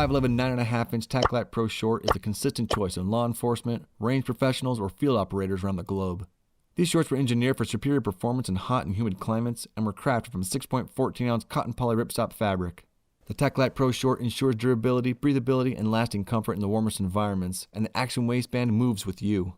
511 9.5-inch Tac-Lite Pro Short is a consistent choice in law enforcement, range professionals, or field operators around the globe. These shorts were engineered for superior performance in hot and humid climates and were crafted from 6.14-ounce cotton poly ripstop fabric. The Tac-Lite Pro Short ensures durability, breathability, and lasting comfort in the warmest environments, and the Action waistband moves with you.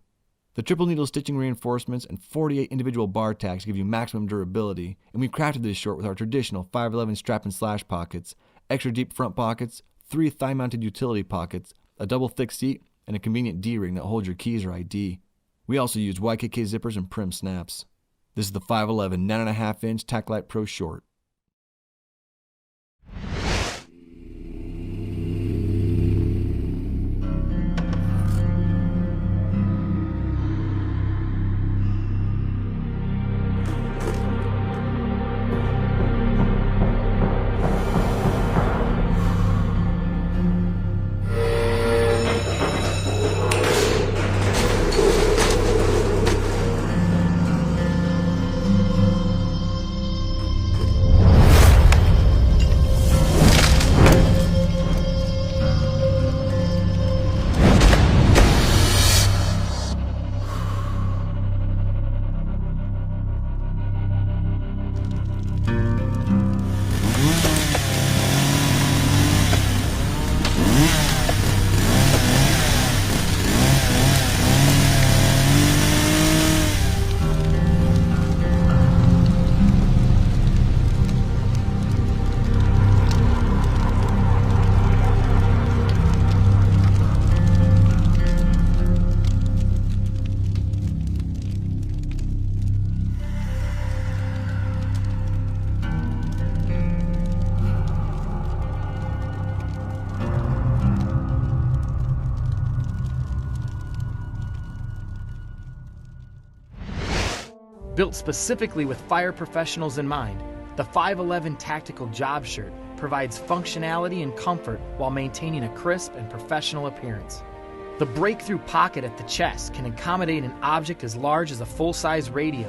The triple needle stitching reinforcements and 48 individual bar tacks give you maximum durability, and we crafted this short with our traditional 511 strap and slash pockets, extra deep front pockets, 3 thigh-mounted utility pockets, a double thick seat, and a convenient D-ring that holds your keys or ID. We also used YKK zippers and prim snaps. This is the 511 9.5-inch Tac-Lite Pro Short. Built specifically with fire professionals in mind, the 511 Tactical Job Shirt provides functionality and comfort while maintaining a crisp and professional appearance. The breakthrough pocket at the chest can accommodate an object as large as a full-size radio,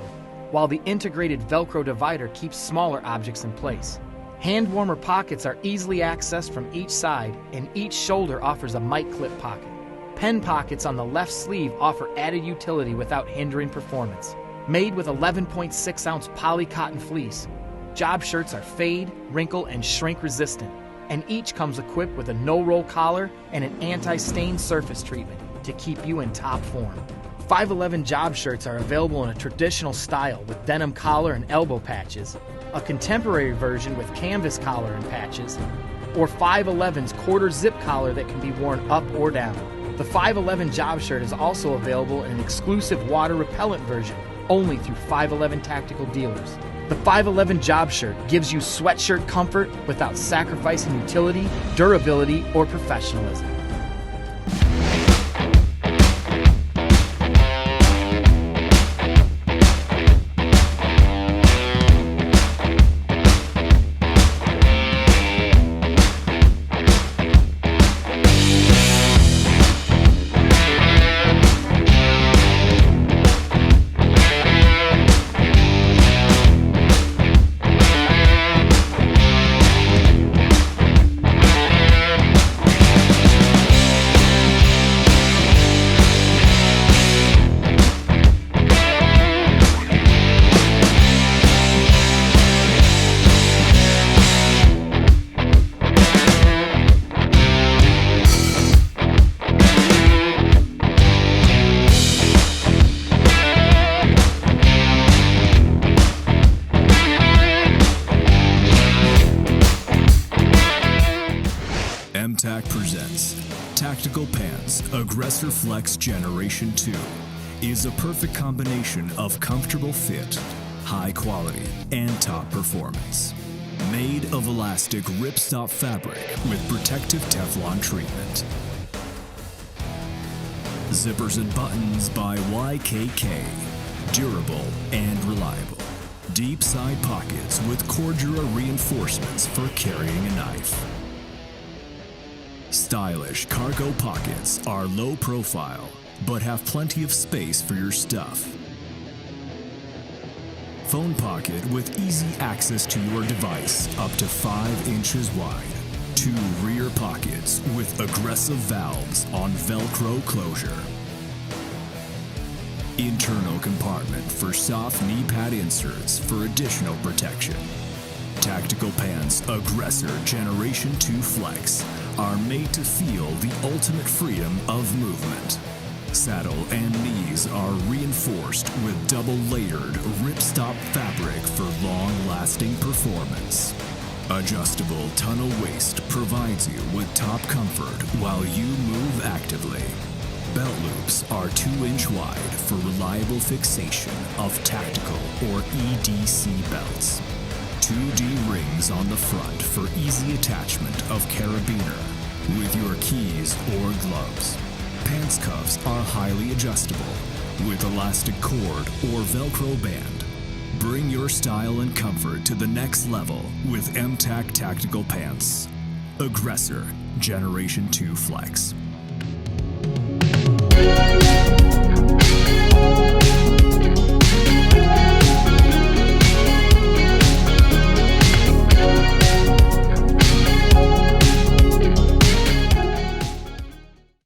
while the integrated Velcro divider keeps smaller objects in place. Hand warmer pockets are easily accessed from each side, and each shoulder offers a mic clip pocket. Pen pockets on the left sleeve offer added utility without hindering performance. Made with 11.6-ounce poly cotton fleece, job shirts are fade, wrinkle, and shrink resistant, and each comes equipped with a no-roll collar and an anti-stain surface treatment to keep you in top form. 511 job shirts are available in a traditional style with denim collar and elbow patches, a contemporary version with canvas collar and patches, or 511's quarter zip collar that can be worn up or down. The 511 job shirt is also available in an exclusive water repellent version only through 511 Tactical dealers. The 511 job shirt gives you sweatshirt comfort without sacrificing utility, durability, or professionalism. MTAC presents Tactical Pants Aggressor Flex Generation 2 is a perfect combination of comfortable fit, high quality, and top performance. Made of elastic ripstop fabric with protective Teflon treatment. Zippers and buttons by YKK. Durable and reliable. Deep side pockets with Cordura reinforcements for carrying a knife. Stylish cargo pockets are low profile, but have plenty of space for your stuff. Phone pocket with easy access to your device up to 5 inches wide. 2 rear pockets with aggressive valves on Velcro closure. Internal compartment for soft knee pad inserts for additional protection. Tactical Pants Aggressor Generation 2 Flex are made to feel the ultimate freedom of movement. Saddle and knees are reinforced with double-layered ripstop fabric for long-lasting performance. Adjustable tunnel waist provides you with top comfort while you move actively. Belt loops are 2-inch wide for reliable fixation of tactical or EDC belts. 2D rings on the front for easy attachment of carabiner with your keys or gloves. Pants cuffs are highly adjustable with elastic cord or Velcro band. Bring your style and comfort to the next level with MTAC Tactical Pants. Aggressor Generation 2 Flex.